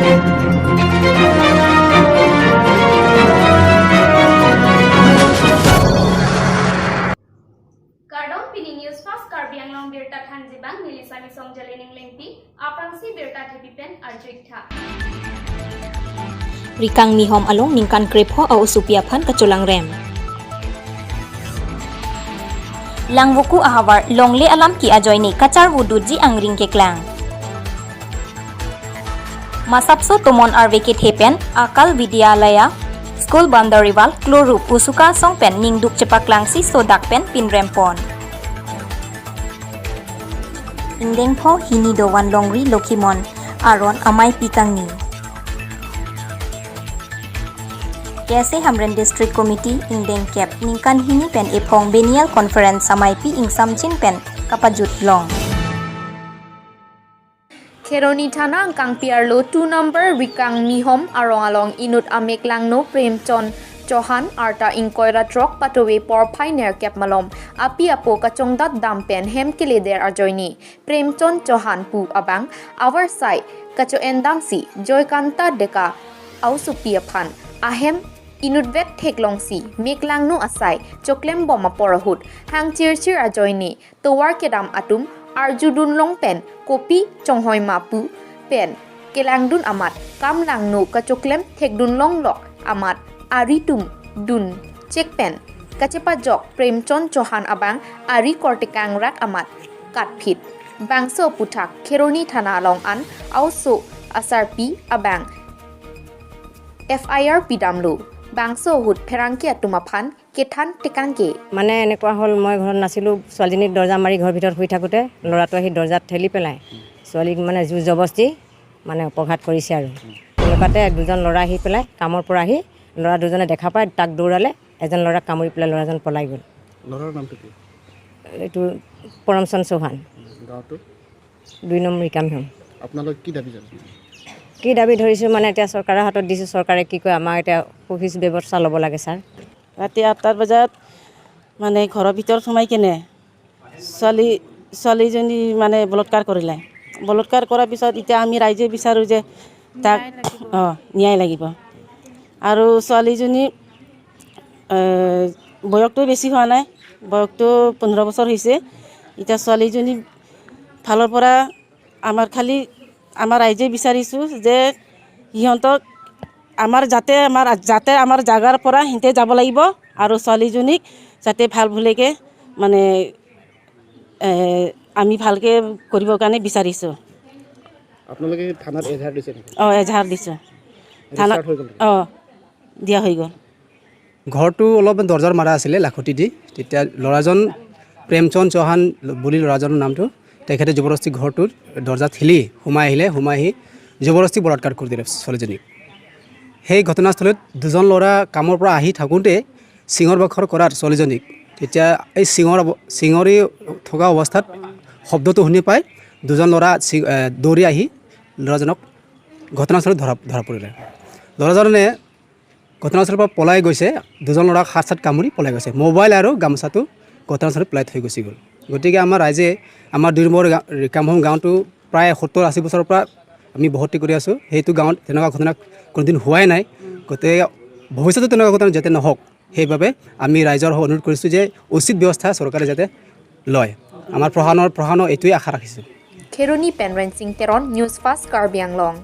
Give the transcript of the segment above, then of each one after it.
Kardong pini news fast Karbi Anglong Birta Thanjibang Nilisami Song Jalining Lengpi Aprangsi Birta Tipipen Arjuikta Rikang mihom along ningkan krepho au supiapan kaculang rem Langwuku ahawar longle alam ki ajoy ni kacar wuduji angring keklang Masapso tumon arvekit hepen akal vidyalaya School Bandariwal Klorup Usuka Songpen Ningduk Cepaklang si Sodak Pen Pinrempon Indeng po hinido wan longri lokimon aron amai pikangni Kese Hamren District Committee Indeng Kep Ningkan hini pen epong Benial Conference samai pi ingsam chin pen kapajut long Kheroni Thana Angkang Piarlo 2 number Rikang Mihom Arong Along Inut Ameklang no Premchon Chohan Arta Inkoira Trok Patowe Por Pioneer Kep Malom Api Apo Kachongdat Dampen Hem Kileder Arjoini Premchon Chohan Pu Abang Our Sai Kacho Endamsi Joykanta Deka Ausupia Ahem Inudvet Teklongsi Meklang no Asai Choklem Boma Porahut Hang Chirchir Arjoini Towar Kedam Atum Arjudun Longpen Kopi Chonghoi Mapu Pen Kelangdun Amat Kamlang no Kachoklem Tekdun Longlok Amat Aritum Dun Chekpen Kachepajok Premchon Chohan Abang Ari Kortekang Rak Amat Katpit Bangso Putak Kheroni Thana Long An Also Asarpi Abang FIR Pidamlu Bangso Hut Perangkia Tumapan Ketan Tekanke মানে এনেকুৱা হল মই ঘৰত নাছিলো ছোৱালীজনীক দৰ্জা মাৰি ঘৰ ভিতৰত শুই থাকোতে লৰাটো আহি দৰ্জাত ঠেলি পেলাই ছোৱালীক মানে জবস্তি মানে অপঘাত কৰিছে আৰু এনেকুৱাতে দুজন লৰা আহি পেলাই কামৰ পৰা আহি লৰা দুজনে দেখা পায় তাক দৌৰালে এজন লৰা কামুৰি পেলাই লৰাজন পলাই গল লৰাৰ নামটো কি এইটো পৰমচন চৌহান গাঁৱটো 2 নম্বৰ কাম হম আপোনালোক কি দাবী জানে কি দাবী ধৰিছো মানে এতিয়া চৰকাৰৰ হাতত দিছে চৰকাৰে কি কয় আমাৰ এটা অফিচ ব্যৱস্থা ল'ব লাগে স্যাৰ ৰাতি 8টা বজাত মানে ঘৰৰ ভিতৰত সোমাই কেনে ছোৱালীজনী মানে বলৎকাৰ কৰিলে বলৎকাৰ কৰাৰ পিছত এতিয়া আমি ৰাইজে বিচাৰোঁ যে তাক ন্যায় লাগিব আৰু ছোৱালীজনী বয়সটো বেছি হোৱা নাই বয়সটো 15 বছৰ হৈছে এতিয়া ছোৱালীজনী ফালৰ পৰা আমাৰ ৰাইজে বিচাৰিছোঁ যে সিহঁতক আমাৰ যাতে আমাৰ জাগাৰ পৰা হিতে যাব লাগিব আৰু ছোৱালীজনীক যাতে ভাল ভুলেকে মানে আমি ভালকে কৰিবৰ কাৰণে বিচাৰিছো আপোনালোকে থানাত এজাহাৰ দিছে নেকি এজাহাৰ দিছো থানাত দিয়া হৈ গ'ল ঘৰটো অলপ দৰ্জাৰ মাৰা আছিলে লাখুটি দি তেতিয়া ল'ৰাজন প্ৰেমচন্দ চৌহান বুলি ল'ৰাজনৰ নামটো তেখেতে জবৰদস্তি ঘৰটোৰ দৰ্জা ঠেলি সোমাই আহি জবৰদস্তি বলাৎকাৰ কৰি দিলে ছোৱালীজনীক সেই ঘটনাস্থলত দুজন ল'ৰা কামৰ পৰা আহি থাকোঁতে সিঙৰ বাখৰ কৰাৰ ছোৱালীজনীক তেতিয়া এই সিঙৰি থকা অৱস্থাত শব্দটো শুনি পাই দুজন ল'ৰা দৌৰি আহি ল'ৰাজনক ঘটনাস্থলত ধৰা পৰিলে ল'ৰাজনে ঘটনাস্থলৰ পৰা পলাই গৈছে দুজন ল'ৰাক হাত কামুৰি পলাই গৈছে মোবাইল আৰু গামছাটো ঘটনাস্থলত পেলাই থৈ গুচি গ'ল গতিকে আমাৰ ৰাইজে আমাৰ 2 নম্বৰ ৰিকামহোম গাঁৱটো প্ৰায় 70-80 বছৰৰ পৰা আমি বহতি কৰি আছোঁ সেইটো গাঁৱত তেনেকুৱা ঘটনা কোনোদিন হোৱাই নাই গতিকে ভৱিষ্যতে তেনেকুৱা ঘটনা যাতে নহওক সেইবাবে আমি ৰাইজৰ অনুৰোধ কৰিছোঁ যে উচিত ব্যৱস্থা চৰকাৰে যাতে লয় আমাৰ প্ৰশাসনৰ এইটোৱে আশা ৰাখিছোঁ Kheroni Penren Sing Teron News Fast Karbi Anglong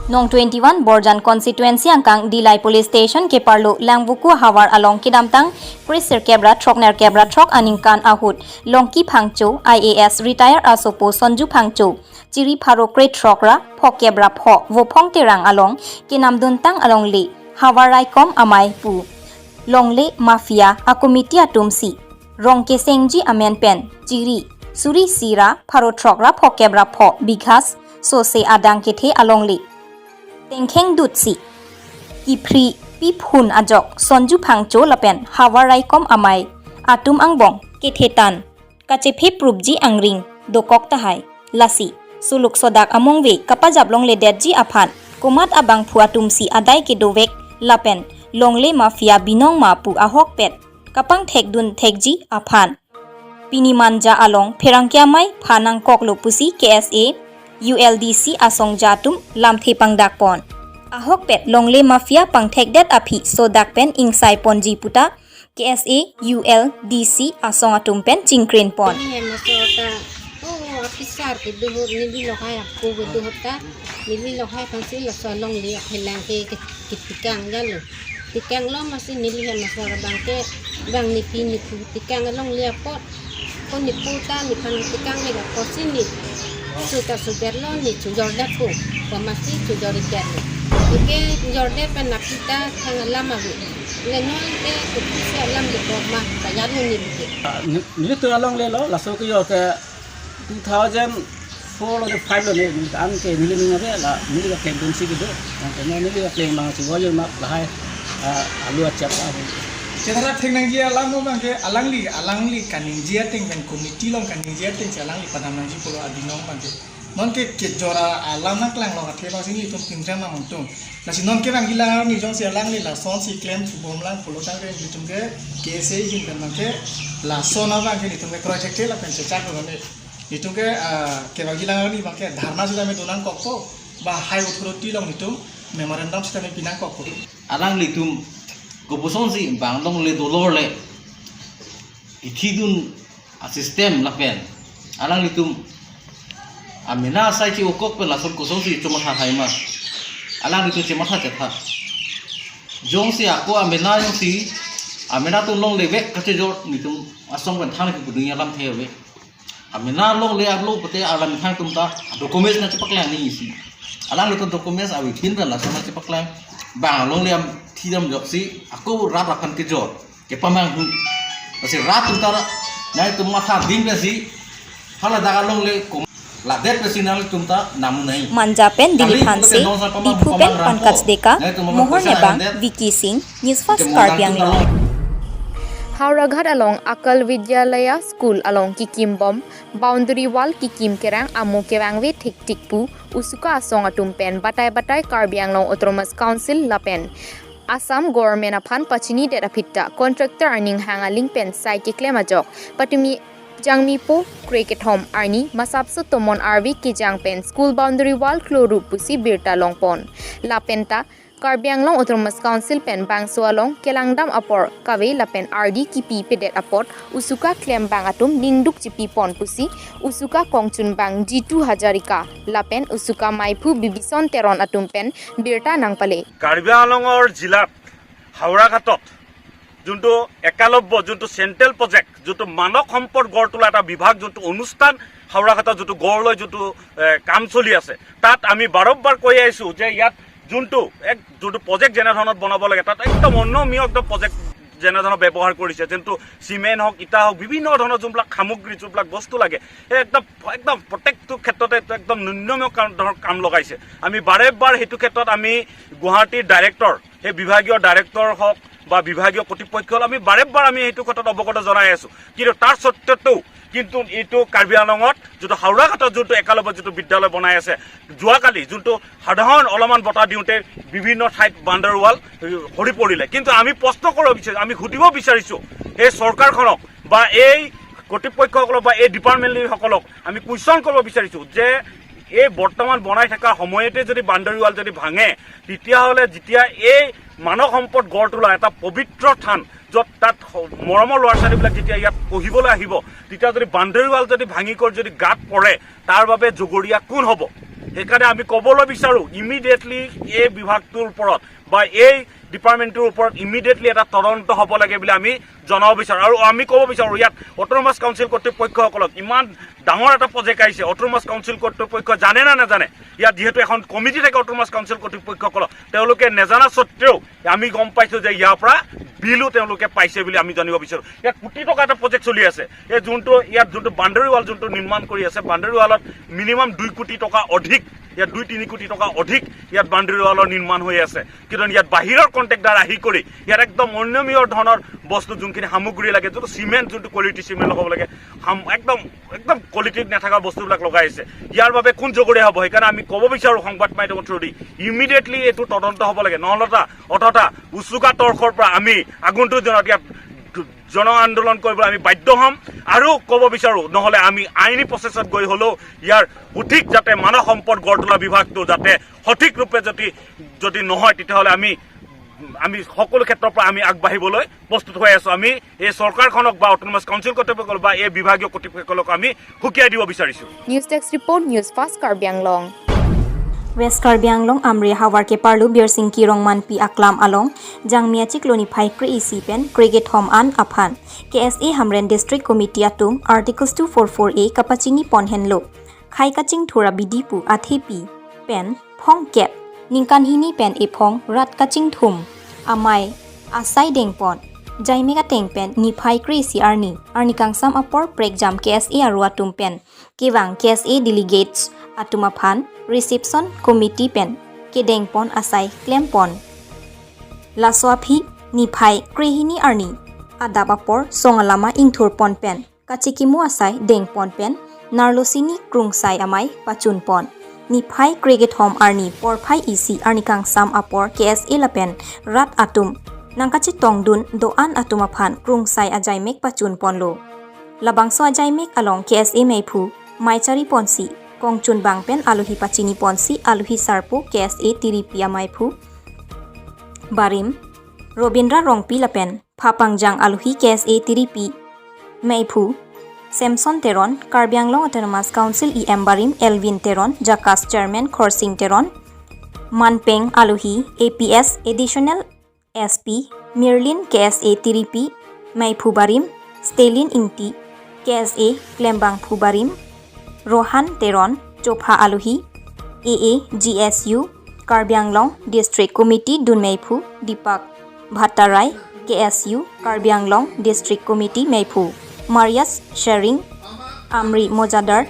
Nong 21 Borjan constituency angkang Dilai Police Station ke Parlo Langbuku Hawar along Kidamtang Krisir Kebra Trokner Kebra Trok Aningkan Ahut Longki Phangcho IAS Retire Asopo Sonju Phangcho Chiri Pharo Kre Trokra Phok Kebra Pho Wopong Terang along Kinamduntang along Le Hawarai Kom Amai Pu Longle Mafia Akomiti Atumsi Rongke Sengji Amen Pen Chiri Suri Sira Pharo Trokra Phok Kebra Pho Bighas Sose Adang Kethe along Le Tengkheng Dutsi Ipri Piphun Ajok Sonju Phangcho Lapen Hawarai Kom Amai Atum Angbong Kethetan Kachepe Prubji Angring Dokok Tahai Lasi Suluk Sodak Amongwe Kapajab Longle Dedji Aphan Komat Abang Phua Tumsi Adai Kedovek Lapen Longle Mafia Binong Mapu Ahok Pet Kapang Thekdun Thekji Aphan Pinimanja Along Perangkiamai Phanang Koklo Pusi KSA ULDC asong jatum lam thepang dakpon ahok pet longle mafia pangthek det api so dakpen ingsai ponji puta KSA ULDC asong atumpen chingkren pon Pisar ke duhur ni lokai aku duhur ta ni lokai pasti la solong li helang ke tikang jalo tikang lo masih ni lihat masalah bang ni pini tikang long li pot kon ni puta ni pan tikang ni la posini suta superlo ni Jordan ko masih Jordan ke Jordan pen nakita thang lama bu lenon ke kupisi alam di koma bayar ni tu along le lo la so ke yo ke 2004 or 5 lo ne an ke nili ngare la nili ka kem si gitu ke nili ka pleng ma si wo yo ma la hai alu acap a Cedera tinggal dia alang mo bang ke alang li kaning dia ting ben komiti long kaning dia ting alang li pada nanti pulau adinong bang ke non ke jora alang nak lang long ke sini itu pinjam mang untung nasi non ke bang gila ni jong si alang li la son si claim subom lang pulau tang ke itu ke KSA jin bang ke la son bang ke itu ke project la pen cecak lo ne itu ke bang gila ni bang ke dharna sudah me donang kokko ba high authority long itu memorandum sudah me pinang kokko alang li tum Gopusong si bang dong le dolor le itidun a system la pen alang litum amena sai chi okok pe la sol kosong si chuma tha hai ma alang litum chima tha chatha jong si ako amena yong si amena tu long le vek ka che jor nitum asong kan thang ki dunia lam the we amena long le ablo pate alam thang tum ta documents na chipak la ni si alang litum documents awi pin la sama chipak la bang long le Tidam jok si aku rap rakan kejor ke pamang hu masih rap tentara naik tu mata ding si hala dagalong le la det pesinal tumta namu nai manjapen diliphanse dipupen pankaj deka mohor nebang Vicky Singh News First Karbiang Long Hauraghat along Akal Vidyalaya School along Kikim Bom Boundary Wall Kikim Kerang Amu Kewangwe Thik Tikpu Usuka Asong Atumpen Batai Karbiang Long Autonomous Council Lapen Assam government aphan pachini dera phitta contractor earning hanga lingpen sai ke claim ajok patumi jangmi po cricket home arni masapsu tomon RV ki jangpen school boundary wall kloru pusi birta longpon lapenta Karbiang Long Autonomous Council pen bang sualong kelangdam apor kawe lapen RD kipi pedet apot usuka claim bang atum ningduk jipi pon pusi usuka kongchun bang G2 Hajarika lapen usuka maipu bibison teron atum pen birta nangpale Karbiang Longor jilat Haura Ghatot junto ekalobbo junto central project junto manok সম্পদ গড় তোলা এটা বিভাগ junto অনুষ্ঠান Haura Ghatot junto গড় লৈ junto কাম চলি আছে তাত আমি বাৰম্বাৰ কৈ আইছো যে ইয়াত যোনটো প্ৰজেক্ট যেনেধৰণত বনাব লাগে তাত একদম অন্যমীয় একদম প্ৰজেক্ট যেনেধৰণৰ ব্যৱহাৰ কৰিছে যোনটো চিমেণ্ট হওক ইটা হওক বিভিন্ন ধৰণৰ যোনবিলাক সামগ্ৰী যোনবিলাক বস্তু লাগে একদম প্ৰত্যেকটো ক্ষেত্ৰতে একদম ন্যূনতম কাম লগাইছে আমি বাৰে সেইটো ক্ষেত্ৰত আমি গুৱাহাটীৰ ডাইৰেক্টৰ সেই বিভাগীয় ডাইৰেক্টৰ হওক বা বিভাগীয় কৰ্তৃপক্ষ আমি বাৰে আমি সেইটো ক্ষেত্ৰত অৱগত জনাই আছো কিন্তু তাৰ সত্ত্বেও কিন্তু এইটো কাৰ্বি আংলঙত যেটো হাওৰা ঘাটত যেটো একালব্য যেটো বিদ্যালয় বনাই আছে জুৱাকালি যেটো সাধাৰণ অলমান বটা দিওঁতে বিভিন্ন ঠাইত বাউণ্ডাৰী ৱাল হৰি পৰিলে কিন্তু আমি প্ৰশ্ন কৰিব বিচাৰিছো আমি ঘুটিব বিচাৰিছো এই চৰকাৰখনক বা এই কৰ্তৃপক্ষসকলক বা এই ডিপাৰ্টমেণ্টসকলক আমি কুৱেশ্যন কৰিব বিচাৰিছো যে এই বৰ্তমান বনাই থকা সময়তে যদি বাউণ্ডাৰী ৱাল যদি ভাঙে তেতিয়াহ'লে যেতিয়া এই মানৱ সম্পদ গঢ় তোলা এটা পবিত্ৰ স্থান য'ত তাত মৰমৰ ল'ৰা ছোৱালীবিলাক যেতিয়া ইয়াত পঢ়িবলৈ আহিব তেতিয়া যদি বাউণ্ডাৰী ৱাল যদি ভাঙি কৰি যদি গাত পৰে তাৰ বাবে জগৰীয়া কোন হ'ব সেইকাৰণে আমি ক'বলৈ বিচাৰোঁ ইমিডিয়েটলি এই বিভাগটোৰ ওপৰত বা এই ডিপাৰ্টমেণ্টটোৰ ওপৰত ইমিডিয়েটলি এটা তদন্ত হ'ব লাগে বুলি আমি জনাব বিচাৰোঁ আৰু আমি ক'ব বিচাৰোঁ ইয়াত অট'নমাছ কাউন্সিল কৰ্তৃপক্ষসকলক ইমান ডাঙৰ এটা প্ৰজেক্ট আহিছে অট'নমাছ কাউন্সিল কৰ্তৃপক্ষ জানে না নাজানে ইয়াত যিহেতু এখন কমিটি থাকে অট'নমাছ কাউন্সিল কৰ্তৃপক্ষসকলক তেওঁলোকে নেজানা স্বত্তেও আমি গম পাইছোঁ যে ইয়াৰ পৰা বিলো তেওঁলোকে পাইছে বুলি আমি জানিব বিচাৰোঁ ইয়াত কোটি টকা এটা প্ৰজেক্ট চলি আছে এই ইয়াত যোনটো বাউণ্ডাৰী ৱাল যোনটো নিৰ্মাণ কৰি আছে বাউণ্ডাৰী ৱালত মিনিমাম 2 কোটি টকা অধিক ইয়াত 2-3 কোটি টকা অধিক ইয়াত বাউণ্ডাৰী ৱালৰ নিৰ্মাণ হৈ আছে কিন্তু ইয়াত বাহিৰৰ কণ্ট্ৰেক্টাৰ আহি কৰি ইয়াত একদম অন্যমীয় ধৰণৰ বস্তু যোনখিনি সামগ্ৰী লাগে যোনটো চিমেণ্ট যোনটো কোৱালিটি চিমেণ্ট লগাব লাগে একদম কোৱালিটি নাথাকা বস্তুবিলাক লগাইছে ইয়াৰ বাবে কোন জগৰীয়া হ'ব সেইকাৰণে আমি ক'ব বিচাৰোঁ সংবাদ মাধ্যমৰ থ্ৰুদি ইমিডিয়েটলি এইটো তদন্ত হ'ব লাগে নহ'লে অথবা উচুকা তৰ্কৰ পৰা আমি আগন্তুক দিনত ইয়াত জন আন্দোলন কৰিবলৈ আমি বাধ্য হ'ম আৰু ক'ব বিচাৰোঁ নহ'লে আমি আইনী প্ৰচেছত গৈ হ'লেও ইয়াৰ সঠিক যাতে মানৱ সম্পদ গঢ় তোলা বিভাগটো যাতে সঠিক ৰূপে যদি নহয় তেতিয়াহ'লে আমি সকলো ক্ষেত্ৰৰ পৰা আমি আগবাঢ়িবলৈ প্ৰস্তুত হৈ আছোঁ আমি এই চৰকাৰখনক বা অট'নমাছ কাউন্সিল কৰ্তৃপক্ষক বা এই বিভাগীয় কৰ্তৃপক্ষক আমি সুকীয়াই দিব বিচাৰিছোঁ News Desk Report News Fast Karbi Anglong. West Karbi Anglong Amri Hawar ke Parlu Bir Singki Rongman Pi Aklam Along Jang Miachik Loni Phai Kri Isi Pen Kriget Hom An Aphan KSA Hamren District Committee Atum Articles 244A Kapachini Pon Henlo Khai Kaching Thura Bidipu Athepi Pen Phong Kep Ningkan Hini Pen E Phong Rat Kaching Thum Amai Asai Deng Pon Jaimega Teng Pen Ni Phai Kri Isi Arni Kangsam Apor Prek Jam KSA Aruatum Pen Kewang KSA Delegates Atumaphan Reception Committee Pen Kedeng Pon Asai Klem Pon Laswapi Niphai Krehini Arni Adabapor Songalama Ingthur Pon Pen Kachikimu Asai Deng Pon Pen Narlosini Krungsai Amai Pachun Pon Niphai Kriget Hom Arni Porphai Isi Arni Kangsam Apor KSA Lapen Rat Atum Nangkachi Tongdun Doan Atumaphan Krungsai Ajaimek Pachun Pon Lo Labangso Ajaimek along KSA Meipu Maichari Ponsi Kong Chun Bang Pen Aluhi Pachini Ponsi Aluhi Sarpo KSA Tiripia Maipu Barim Robindra Rongpi Lapen Papangjang Aluhi KSA Tiripi Maipu Samson Teron Karbi Anglong Autonomous Council EM Barim Elvin Teron Jakas Chairman Khorsing Teron Manpeng Aluhi APS Additional SP Mirlin KSA Tiripi Maipu Barim Stalin Inti KSA Klembang Phubarim Rohan Teron Chopha Aluhi AA GSU Karbi Anglong District Committee Dunmeipu Deepak Bhattarai KSU Karbi Anglong District Committee Meipu Marias Sharing Amri Mojadar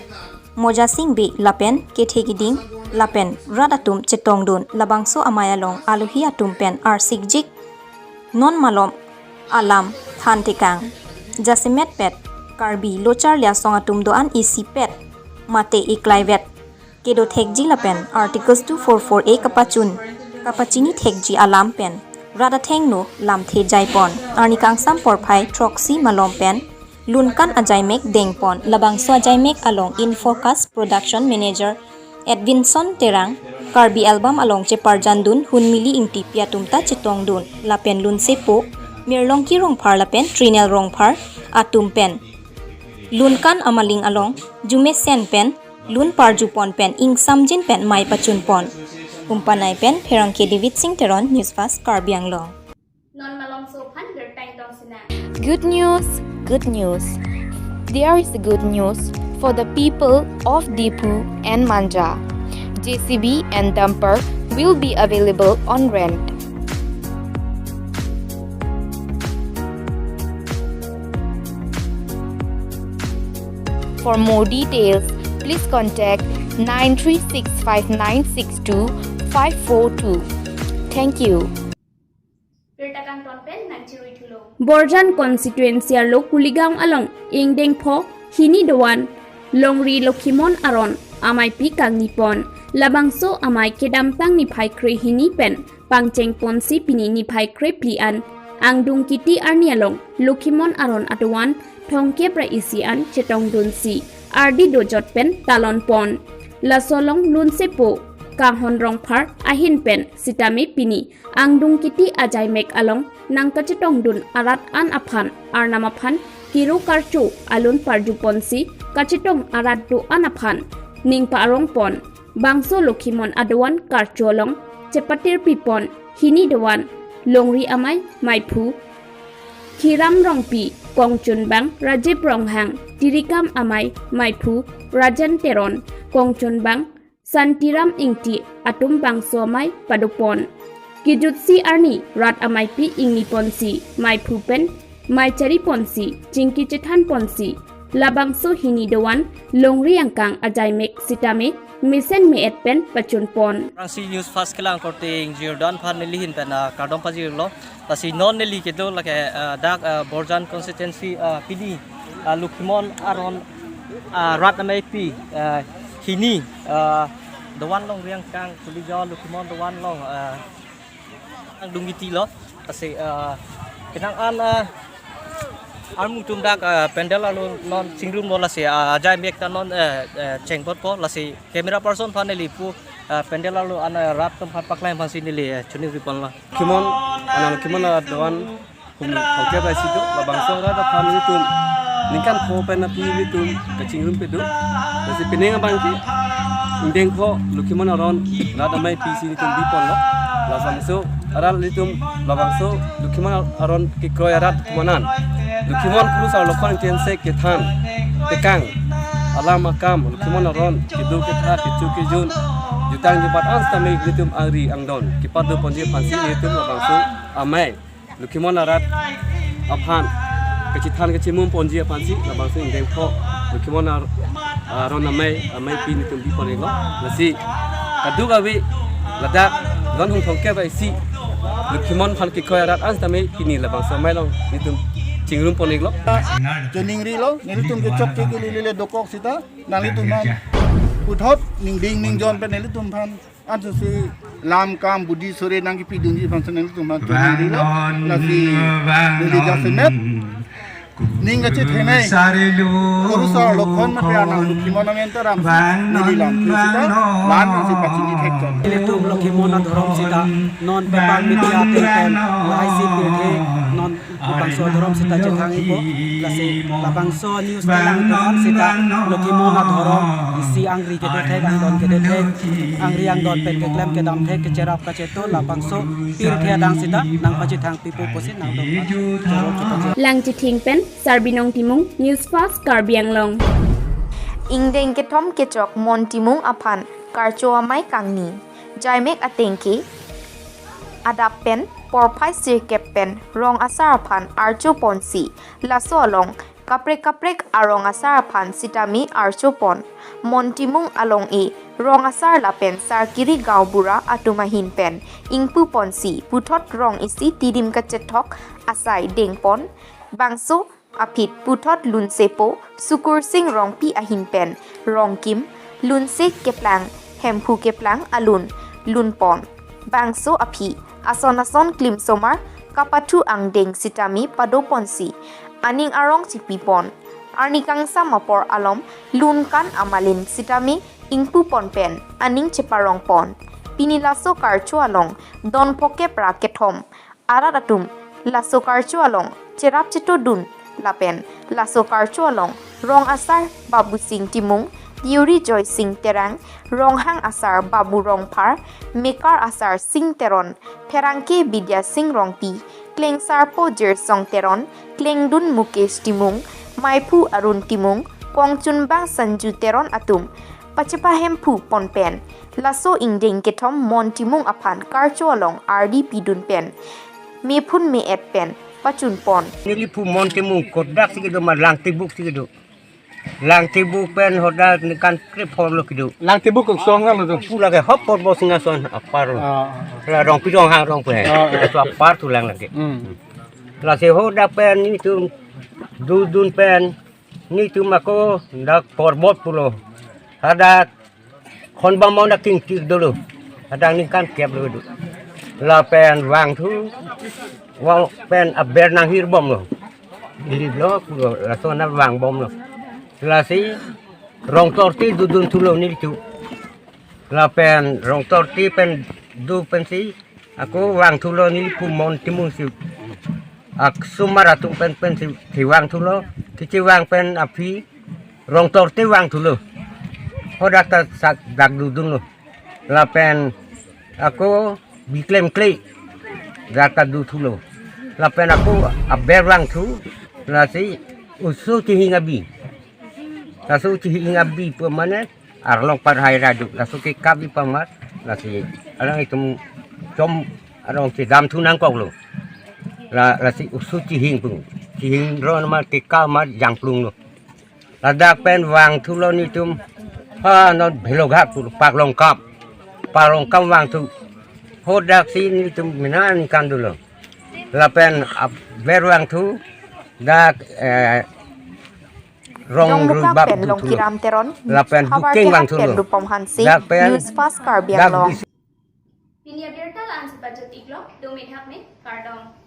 Mojasing Be Lapen Kethegiding Lapen Radatum Chetongdun Labangso Amayalong Aluhi Atum Pen Arsigjik Non Malom Alam Thantekang Jasimet Pet Karbi Lochar Liasong Atum Doan Isi Pet Mate Iklaivet Kedo Thekji Lapen Articles 244A Kapachini Thekji Alam Pen Rada Thengno Lam The Jaipon Arni Kangsam Porphai Troxy Malom Pen Lunkan Ajaimek Dengpon Labangso Ajaimek along Infocus Production Manager Edwinson Terang Karbi Album along Cheparjandun Hunmili Ingti Piatumta Chetongdun Lapen Lunsepo Mirlongki Rongphar Lapen Trinel Rongphar Atum Pen Lunkan Amaling along Jume Sen Pen Lun Parjupon Pen Ing Samjin Pen Mai Pachun Pon Umpanai Pen Perangke David Singh Teron News Fast Karbi Anglong Non Malong Sophan Gertang Dong Sina Good news, good news. There is good news for the people of Dipu and Manja. JCB and dumper will be available on rent. For more details, please contact 9365962 Thank you. Bertakan Tonpen Nanchirui Thulo Borjan constituency lo Kuligang along Ingdeng Pho Hini Doan Longri Lokimon Aron Amai Pi Kang Nipon Labangso Amai Kedam Tang Niphai Kre Hini Pen Pangcheng Ponsi Pini Niphai Kre Plian Angdung Kiti Arnialong Lokimon Aron Atuan Thongke Pra Isian Chetong Dunsi Ardi Dojot Pen Talon Pon Lasolong Lunsepo Kahon Rongphar Ahin Pen Sitame Pini Angdung Kiti Ajaimek along Nangkachetong Dun Arat An Aphan Arnamaphan Kiru Karchu Alun Parju Ponsi Kachetong Arat Du Anaphan Ning Parong Pon Bangso Lokimon Adwan Karcholong Chepatir Pipon Hini Dewan Longri Amai Maipu Kiram Rongpi Kongchun Bang Rajib Ronghang Tirikam Amai Maipu Rajan Teron Kongchun Bang Santiram Ingti Atum Bangso Amai Padupon Kijutsi Arni Rat Amai Pi Ingni Ponsi Maipu Pen Maichari Ponsi Jingki Chethan Ponsi Labangso Hini Dewan Longri Angkang Ajaimek Sitame Misen Meet Pen Pachun Pon Rangsi News Fast Kelang Korting Jordan Pan Nelihin Pen Kardom Pajirlo Tasi non Neli Kedo Lake Dak Borjan Constituency PD Lukimon Aron Rat Amai Pi Hini the one long riang kang Kuligaw Lukimon the one long ang dungiti lo kasi kinang an আর মুতুম ডাক প্যান্ডেল আলো non সিংরুম বল আছে আজাই মেকটা non চেংবত পো lassi camera person ফানেলি পু প্যান্ডেল আলো আনা রাত তম ফাট পাকলাই ফাসি নিলি চুনি রিপন লা kimon ana kimon doan kum hoke ba situ la bangso ra da phan tum ningkan ko pen na pi tum ka chingrum pe du si pineng bang ki indeng ko lukimon aron la da mai pi si tum bi pon lo la bangso aral tum la bangso lukimon aron ki kroy arat kumanan lukimon kru sa lokon ken se ke than tekang alam makam lukimon aron ki du ke tha ki chu ki jun jutang jupat ans tami litum ari angdon kipat do ponji pansi litum labangsu amai lukimon arat aphan kecithan kecimum ponji pansi labangsu indeng pho lukimon aron amai pin litum di ponego lasi kadu gawi ladak don hung thongke bai si lukimon phan ki khoy arat ans tami kini labangsu amai long litum chingrum poneglo Jening ri lo ni tum ke chok ke lile dokok sita nang litum man uthot ning ding ning jon pe neli tum phan an si lam kam budi sore nang ki pidung ji function neli tum phan jening ri lo na si lili jasemet ning ga che thenai guru sa lokhon ma pe anang lukimon amen ta ram neli lam sita lan si pachini thek jon litum lukimon adhorom sita non pepan media ten lai si pe non bangso adhorom sita jethangi po lase bangso news telang don sita lukimon adhorom isi angri ke thek angdon ke thek angri angdon pen ke klem ke dam thek ke cerap ka cheto la bangso pir the dang sita nang pachi thang pipu posit nang dom lang chi thing pen sarbinong timung news fast karbiang long ingdeng ke thom ke chok mon timung aphan karcho amai kangni jaimek atengki adap pen porphai sir kepen rong asar aphan archo ponsi laso along kaprek arong asar aphan sitami archo pon mon timung along e rong asar lapen sarkiri gaubura atumahin pen ingpu ponsi puthot rong isi tidim ka chethok asai dengpon bangso apit puthot lunsepo sukur sing rong pi ahin pen rong kim lunse keplang hempu keplang alun lunpon bangso api ason klim somar kapatu angdeng sitami padoponsi aning arong chipipon arnikang samapor alom lunkan amalin sitami ingpu ponpen aning cheparong pon pinilaso karcho along don poke prakethom aradatum laso karcho along cherap chito dun lapen laso karcho along rong asar babu sing timung Yuri Joy Sing Terang, Rong Hang Asar Babu Rong Par, Mekar Asar Sing Teron, Perangke Bidya Sing Rong Pi, Kleng Sarpo Jer Song Teron, Kleng Dun Mukesh Timung, Maipu Arun Timung, Kwang Chun Bang Sanju Teron Atum, Pachepahem Pu Ponpen, Laso Ingdeng Ketom Mon Timung Apan, Karcho Along, RD Pidun Pen, Mepun Me Et Pen, Pachun Pon. Nili pu mon timung kodak sigido malang tibuk sigido. Lang tibuk pen hodak nikan krip holo kido. Lang tibuk kok songa lo tu. Pula ke hop pot bos singa son apar. La rong pidong hang rong pe. Itu apar tu lang lagi. La se hodak pen ni tu dun pen ni tu mako dak porbot pulo. Ada kon bamon dak king tik dulu. Ada nikan kep dulu. La pen wang tu wang pen aber nang hir bom lo. Di blok pulo la so na wang bom lo. La si rong torti dudun tulo ni tu. La pen rong torti pen du pen si aku wang tulo ni pumon timun si. Ak sumara tu pen si wang tulo. Kici wang pen api rong torti wang tulo. Hodak ta sak dak dudun lo. La pen aku biklem klei dak du tulo. La pen aku aber wang tu. La si usu hinga bi. Lasu cihi ngabi pemanet arlong parhai radu lasu ke kabi pamat lasi alang itu com arong ci dam tunang kok lo lasi usu cihing pung cihing ron ma ke kamat jang plung lo lada pen wang tulo ni tum ha non belogat pu pak longkap wang tu hodak si ni tum minan kan dulu la pen ber wang tu dak Rong luka pen long kiram teron, buking bang pen rupom hansi, news fast karbiang long. Pinia bertal ansi budget iglok, 2 minit hak me, kardong.